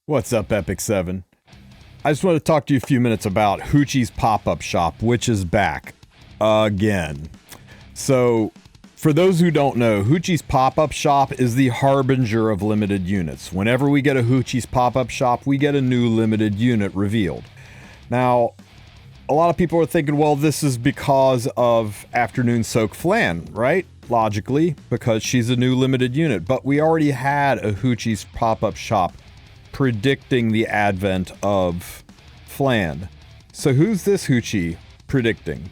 What's up, Epic 7? I just want to talk to you a few minutes about Huche's pop-up shop, which is back again. So, for those who don't know, Huche's pop-up shop is the harbinger of limited units. Whenever we get a Huche's pop-up shop, we get a new limited unit revealed. Now, a lot of people are thinking, well, this is because of Afternoon Soak Flan, right? Logically, because she's a new limited unit. But we already had a Huche's pop-up shop predicting the advent of Flan. So who's this Huche predicting?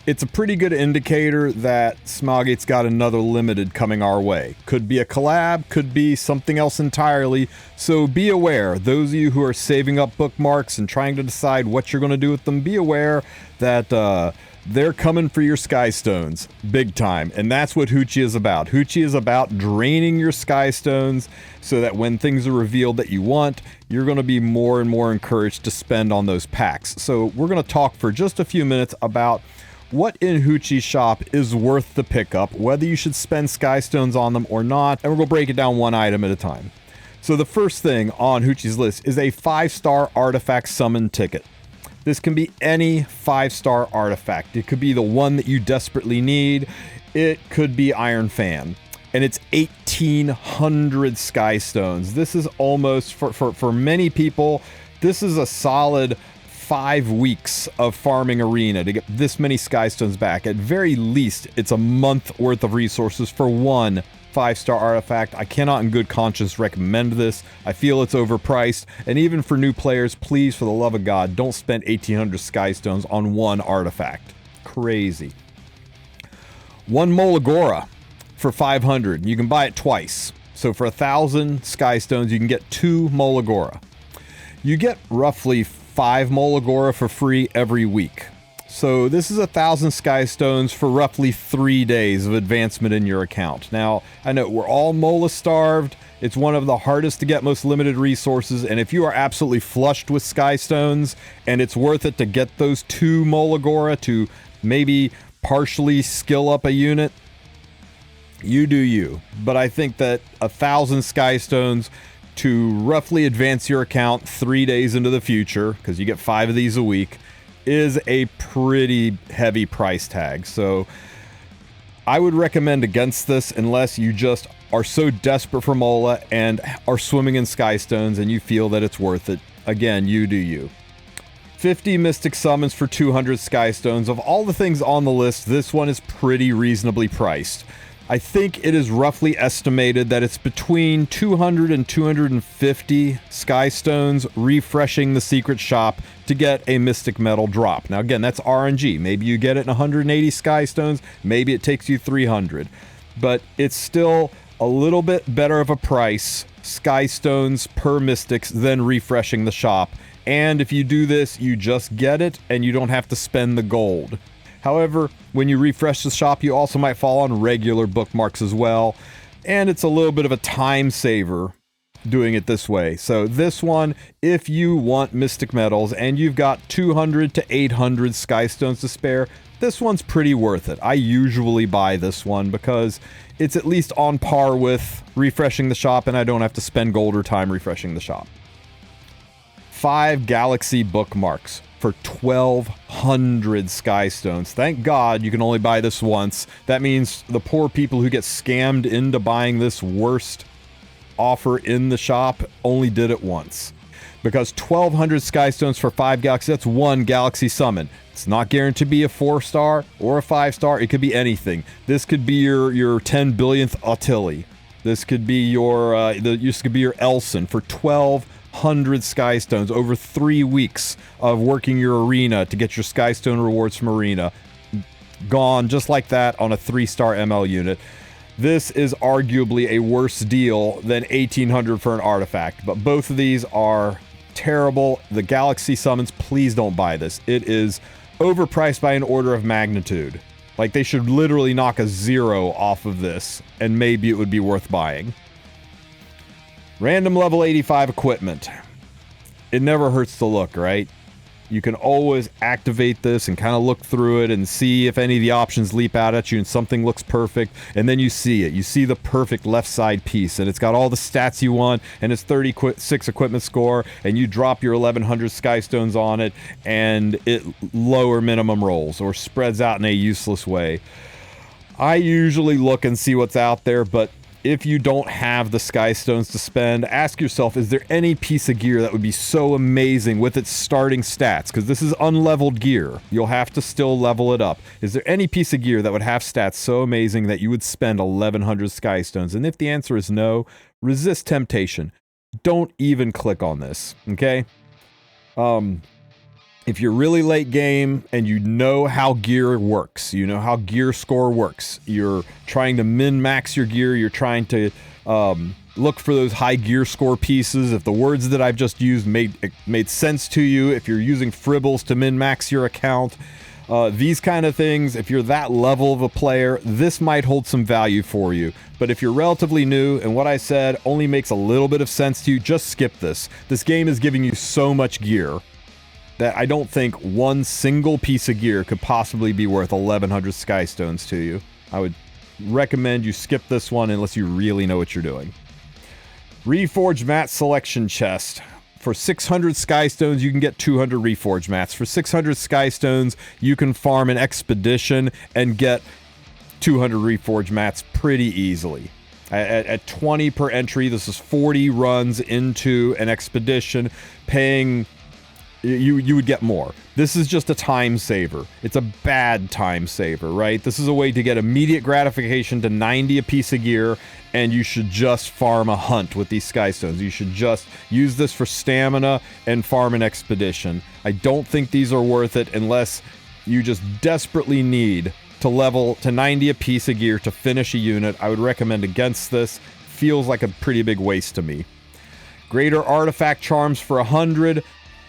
It's a pretty good indicator that Smilegate's got another limited coming our way. Could be a collab, could be something else entirely. So be aware, those of you who are saving up bookmarks and trying to decide what you're going to do with them, be aware that they're coming for your Sky Stones big time. And that's what Huche is about. Huche is about draining your Sky Stones so that when things are revealed that you want, you're going to be more and more encouraged to spend on those packs. So we're going to talk for just a few minutes about what in Huche's shop is worth the pickup, whether you should spend Sky Stones on them or not, and we're going to break it down one item at a time. So the first thing on Huche's list is a 5-star artifact summon ticket. This can be any 5-star artifact. It could be the one that you desperately need. It could be Iron Fan. And it's 1,800 Sky Stones. This is almost, for many people, this is a solid 5 weeks of farming Arena to get this many Sky Stones back. At very least, it's a month worth of resources for one 5-star artifact. I cannot in good conscience recommend this. I feel it's overpriced. And even for new players, please, for the love of God, don't spend 1,800 Sky Stones on one artifact. Crazy. One Molagora for 500. You can buy it twice. So for 1,000 Sky Stones, you can get 2 Molagora. You get roughly 5 Molagora for free every week. So this is 1,000 Sky Stones for roughly 3 days of advancement in your account. Now, I know we're all Mola starved. It's one of the hardest to get, most limited resources. And if you are absolutely flushed with Sky Stones and it's worth it to get those 2 Molagora to maybe partially skill up a unit, you do you. But I think that 1,000 Sky Stones to roughly advance your account 3 days into the future, because you get 5 of these a week, is a pretty heavy price tag. So I would recommend against this unless you just are so desperate for Mola and are swimming in Sky Stones and you feel that it's worth it. Again, you do you. 50 Mystic Summons for 200 Sky Stones. Of all the things on the list, this one is pretty reasonably priced. I think it is roughly estimated that it's between 200 and 250 Sky Stones refreshing the secret shop to get a Mystic Metal drop. Now again, that's RNG. Maybe you get it in 180 Sky Stones, maybe it takes you 300. But it's still a little bit better of a price, Sky Stones per Mystics, than refreshing the shop. And if you do this, you just get it and you don't have to spend the gold. However, when you refresh the shop, you also might fall on regular bookmarks as well. And it's a little bit of a time saver doing it this way. So this one, if you want Mystic Metals and you've got 200 to 800 Sky Stones to spare, this one's pretty worth it. I usually buy this one because it's at least on par with refreshing the shop and I don't have to spend gold or time refreshing the shop. 5 Galaxy Bookmarks for 1,200 Sky Stones. Thank God you can only buy this once. That means the poor people who get scammed into buying this worst offer in the shop only did it once. Because 1,200 Sky Stones for 5 Galaxy, that's one Galaxy Summon. It's not guaranteed to be a 4-star or a 5-star. It could be anything. This could be your 10 billionth Atili. This could be your this could be your Elson for 1,200 Sky Stones over 3 weeks of working your arena to get your Sky Stone rewards from arena. Gone just like that on a 3-star ML unit. This is arguably a worse deal than 1,800 for an artifact, but both of these are terrible. The Galaxy Summons, please don't buy this. It is overpriced by an order of magnitude. Like, they should literally knock a 0 off of this, and maybe it would be worth buying. Random level 85 equipment. It never hurts to look, right? You can always activate this and kind of look through it and see if any of the options leap out at you and something looks perfect, and then you see it. You see the perfect left side piece, and it's got all the stats you want, and it's 36 equipment score, and you drop your 1100 Skystones on it, and it lower minimum rolls or spreads out in a useless way. I usually look and see what's out there, but if you don't have the Skystones to spend, ask yourself, is there any piece of gear that would be so amazing with its starting stats? Because this is unleveled gear. You'll have to still level it up. Is there any piece of gear that would have stats so amazing that you would spend 1100 Skystones? And if the answer is no, resist temptation. Don't even click on this, okay? If you're really late game and you know how gear works, you know how gear score works, you're trying to min-max your gear, you're trying to look for those high gear score pieces. If the words that I've just used made sense to you, if you're using fribbles to min-max your account, these kind of things, if you're that level of a player, this might hold some value for you. But if you're relatively new and what I said only makes a little bit of sense to you, just skip this. This game is giving you so much gear that I don't think one single piece of gear could possibly be worth 1100 Skystones to you. I would recommend you skip this one unless you really know what you're doing. Reforge mat selection chest. For 600 Skystones, you can get 200 Reforge mats. For 600 Skystones, you can farm an expedition and get 200 Reforge mats pretty easily. At 20 per entry, this is 40 runs into an expedition, paying... You would get more. This is just a time saver. It's a bad time saver, right? This is a way to get immediate gratification to 90 a piece of gear, and you should just farm a hunt with these Skystones. You should just use this for stamina and farm an expedition. I don't think these are worth it unless you just desperately need to level to 90 a piece of gear to finish a unit. I would recommend against this. Feels like a pretty big waste to me. Greater artifact charms for 100.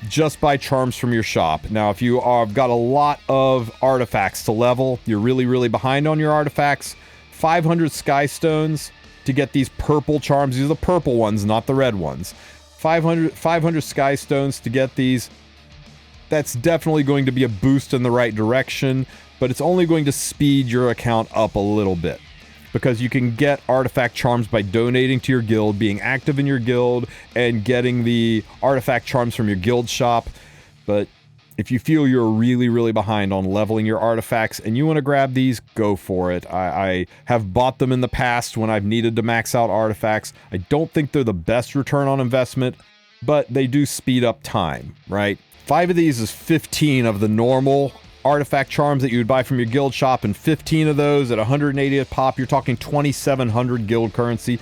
Just buy charms from your shop. Now, if you have got a lot of artifacts to level, you're really behind on your artifacts, 500 Skystones to get these purple charms. These are the purple ones, not the red ones. 500 Skystones to get these. That's definitely going to be a boost in the right direction, but it's only going to speed your account up a little bit. Because you can get artifact charms by donating to your guild, being active in your guild, and getting the artifact charms from your guild shop. But if you feel you're really behind on leveling your artifacts and you want to grab these, go for it. I have bought them in the past when I've needed to max out artifacts. I don't think they're the best return on investment, but they do speed up time, right? 5 of these is 15 of the normal artifact charms that you would buy from your guild shop, and 15 of those at 180 a pop, you're talking 2,700 guild currency.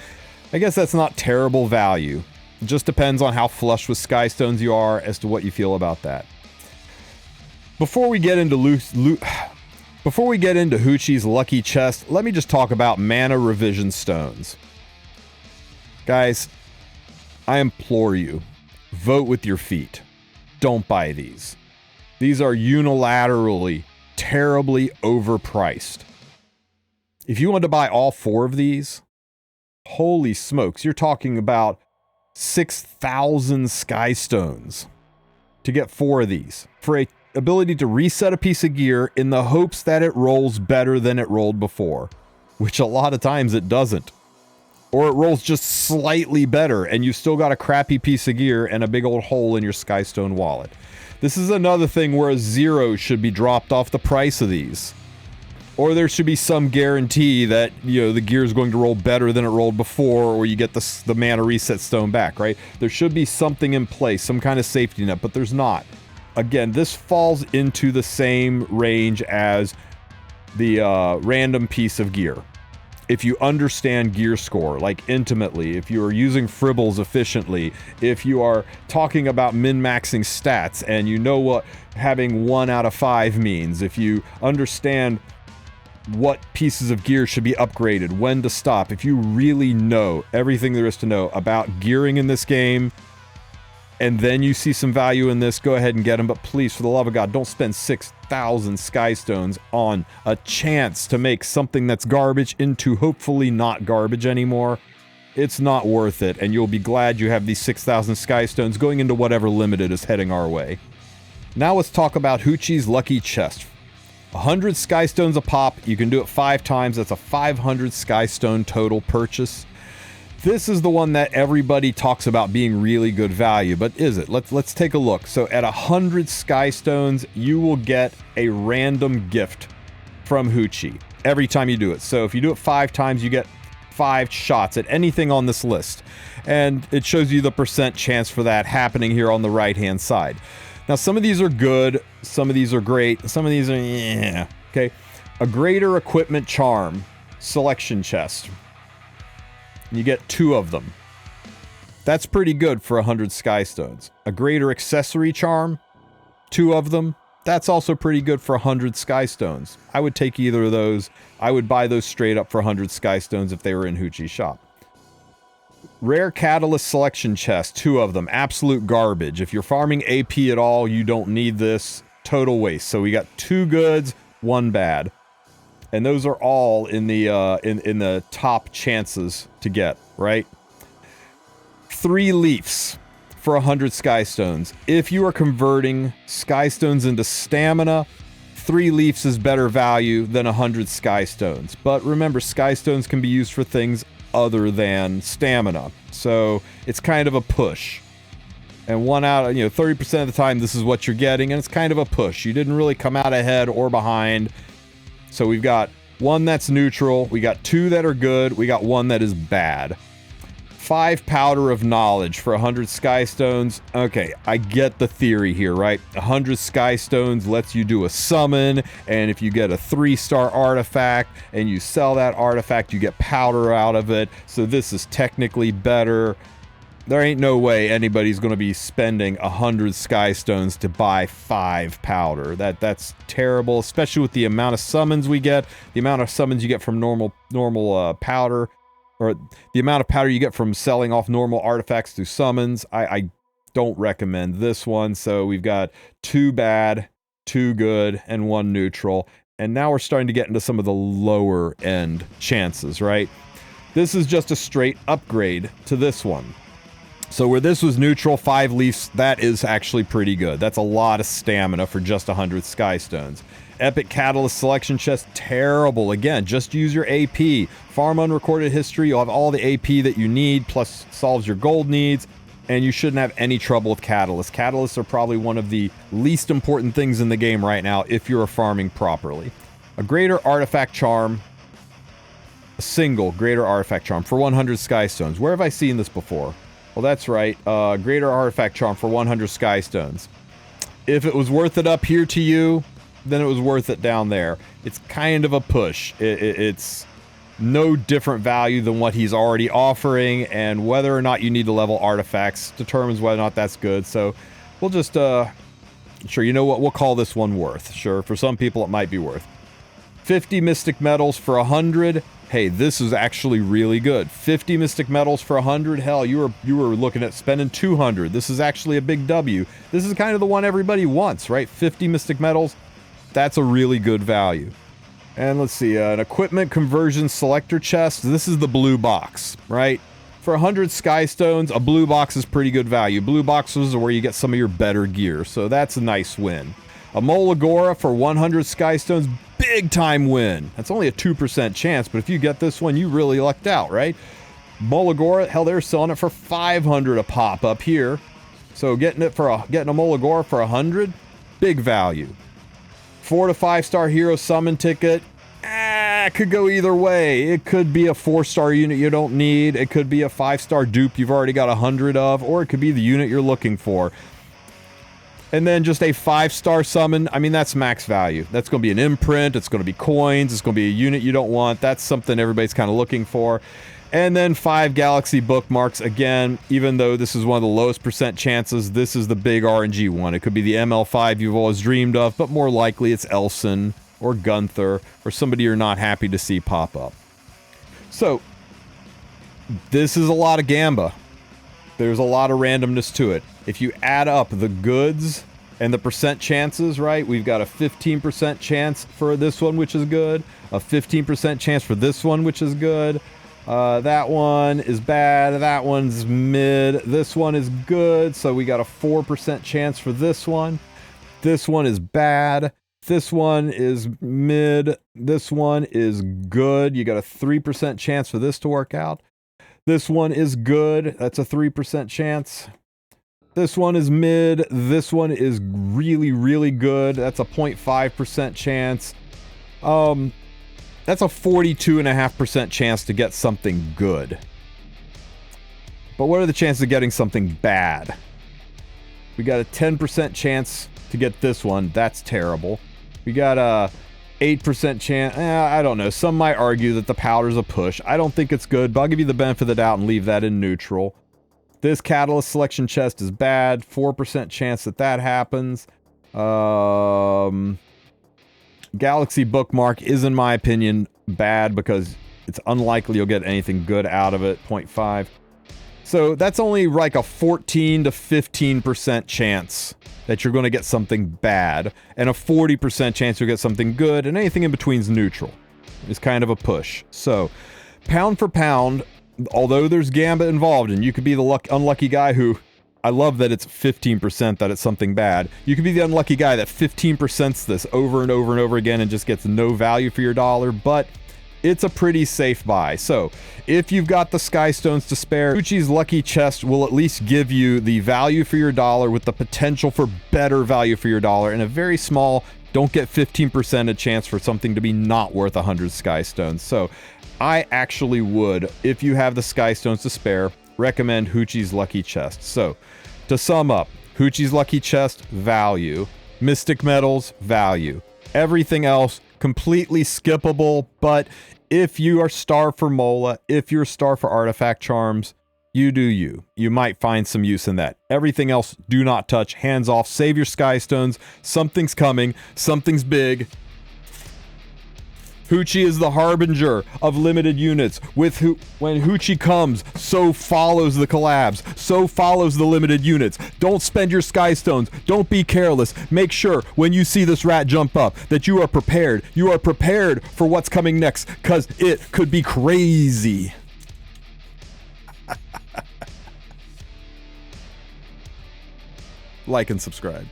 I guess that's not terrible value. It just depends on how flush with Skystones you are as to what you feel about that. Before we get into Huche's lucky chest, let me just talk about mana revision stones. Guys, I implore you, vote with your feet. Don't buy these. These are unilaterally terribly overpriced. If you want to buy all 4 of these, holy smokes, you're talking about 6,000 Skystones to get 4 of these for a ability to reset a piece of gear in the hopes that it rolls better than it rolled before, which a lot of times it doesn't. Or it rolls just slightly better and you still got a crappy piece of gear and a big old hole in your Skystone wallet. This is another thing where a 0 should be dropped off the price of these. Or there should be some guarantee that, you know, the gear is going to roll better than it rolled before, or you get the mana reset stone back, right? There should be something in place, some kind of safety net, but there's not. Again, this falls into the same range as the random piece of gear. If you understand gear score, like intimately, if you are using fribbles efficiently, if you are talking about min-maxing stats and you know what having 1 out of 5 means, if you understand what pieces of gear should be upgraded, when to stop, if you really know everything there is to know about gearing in this game, and then you see some value in this, go ahead and get them. But please, for the love of God, don't spend 6,000 Skystones on a chance to make something that's garbage into hopefully not garbage anymore. It's not worth it, and you'll be glad you have these 6,000 Skystones going into whatever limited is heading our way. Now let's talk about Huche's Lucky Chest. 100 Skystones a pop. You can do it 5 times. That's a 500 Skystone total purchase. This is the one that everybody talks about being really good value, but is it? Let's take a look. So at 100 Skystones, you will get a random gift from Huche every time you do it. So if you do it 5 times, you get 5 shots at anything on this list. And it shows you the percent chance for that happening here on the right-hand side. Now, some of these are good, some of these are great, some of these are, yeah. Okay, a Greater Equipment Charm selection chest. You get 2 of them. That's pretty good for 100 Skystones. A Greater Accessory Charm, 2 of them. That's also pretty good for 100 Skystones. I would take either of those. I would buy those straight up for 100 Skystones if they were in Huche's shop. Rare Catalyst Selection Chest, 2 of them. Absolute garbage. If you're farming AP at all, you don't need this. Total waste. So we got 2 goods, 1 bad. And those are all in the in the top chances to get, right? 3 Leafs for 100 Skystones. If you are converting Skystones into stamina, 3 Leafs is better value than 100 Skystones. But remember, Skystones can be used for things other than stamina. So it's kind of a push. And 1 out of, 30% of the time, this is what you're getting, and it's kind of a push. You didn't really come out ahead or behind. So we've got 1 that's neutral, we got 2 that are good, we got 1 that is bad. 5 Powder of Knowledge for 100 Skystones. Okay, I get the theory here, right? 100 Skystones lets you do a summon, and if you get a 3-star artifact and you sell that artifact, you get powder out of it. So this is technically better. There ain't no way anybody's going to be spending 100 Skystones to buy 5 powder. That's terrible, especially with the amount of summons we get, the amount of summons you get from normal powder, or the amount of powder you get from selling off normal artifacts through summons. I don't recommend this one. So we've got 2 bad, 2 good, and 1 neutral. And now we're starting to get into some of the lower end chances, right? This is just a straight upgrade to this one. So where this was neutral, 5 Leafs, that is actually pretty good. That's a lot of stamina for just 100 Skystones. Epic Catalyst Selection Chest, terrible. Again, just use your AP. Farm Unrecorded History, you'll have all the AP that you need, plus solves your gold needs, and you shouldn't have any trouble with Catalysts. Catalysts are probably one of the least important things in the game right now if you're farming properly. A Greater Artifact Charm, a single Greater Artifact Charm for 100 Skystones. Where have I seen this before? Well, that's right. Greater Artifact Charm for 100 Skystones. If it was worth it up here to you, then it was worth it down there. It's kind of a push. It's no different value than what he's already offering, and whether or not you need to level artifacts determines whether or not that's good. So we'll just, sure, you know what? We'll call this one worth. Sure, for some people it might be worth. 50 Mystic Metals for 100. Hey, this is actually really good. 50 Mystic Metals for 100. Hell, you were looking at spending 200. This is actually a big W. This is kind of the one everybody wants, right? 50 Mystic Metals. That's a really good value. And let's see, an Equipment Conversion Selector Chest. This is the blue box, right? For 100 Skystones, a blue box is pretty good value. Blue boxes are where you get some of your better gear, so that's a nice win. A Molagora for 100 Skystones, big time win. That's only a 2% chance, but if you get this one, you really lucked out, right? Molagora, hell, they're selling it for 500 a pop up here. So getting a Molagora for 100, big value. 4 to 5-star hero summon ticket. It could go either way. It could be a 4-star unit you don't need. It could be a 5-star dupe you've already got 100 of, or it could be the unit you're looking for. And then just a 5-star summon, I mean, that's max value. That's going to be an imprint, it's going to be coins, it's going to be a unit you don't want. That's something everybody's kind of looking for. And then 5 Galaxy bookmarks. Again, even though this is one of the lowest percent chances, this is the big RNG one. It could be the ML5 you've always dreamed of, but more likely it's Elson or Gunther or somebody you're not happy to see pop up. So, this is a lot of gamba. There's a lot of randomness to it. If you add up the goods and the percent chances, right, we've got a 15% chance for this one, which is good. A 15% chance for this one, which is good. That one is bad. That one's mid. This one is good. So we got a 4% chance for this one. This one is bad. This one is mid. This one is good. You got a 3% chance for this to work out. This one is good. That's a 3% chance. This one is mid. This one is really, really good. That's a 0.5% chance. That's a 42.5% chance to get something good. But what are the chances of getting something bad? We got a 10% chance to get this one. That's terrible. We got a 8% chance. I don't know. Some might argue that the powder's a push. I don't think it's good, but I'll give you the benefit of the doubt and leave that in neutral. This catalyst selection chest is bad. 4% chance that that happens. Galaxy bookmark is, in my opinion, bad because it's unlikely you'll get anything good out of it. 0.5. So that's only like a 14 to 15% chance that you're going to get something bad, and a 40% chance you'll get something good, and anything in between is neutral. It's kind of a push. So, pound for pound, although there's gambit involved, and you could be the unlucky guy who, I love that it's 15% that it's something bad. You could be the unlucky guy that 15%'s this over and over and over again and just gets no value for your dollar, but it's a pretty safe buy. So, if you've got the Sky Stones to spare, Huche's Lucky Chest will at least give you the value for your dollar with the potential for better value for your dollar, and a very small, don't get 15% a chance for something to be not worth 100 Sky Stones. So, I actually would, if you have the Sky Stones to spare, recommend Huche's Lucky Chest. So, to sum up, Huche's Lucky Chest, value. Mystic Metals, value. Everything else, completely skippable, but if you are starved for Mola, if you're starved for artifact charms, you do you. You might find some use in that. Everything else, do not touch. Hands off. Save your Sky Stones. Something's coming. Something's big. Huche is the harbinger of limited units. When Huche comes, so follows the collabs. So follows the limited units. Don't spend your Sky Stones. Don't be careless. Make sure when you see this rat jump up that you are prepared. You are prepared for what's coming next, because it could be crazy. Like and subscribe.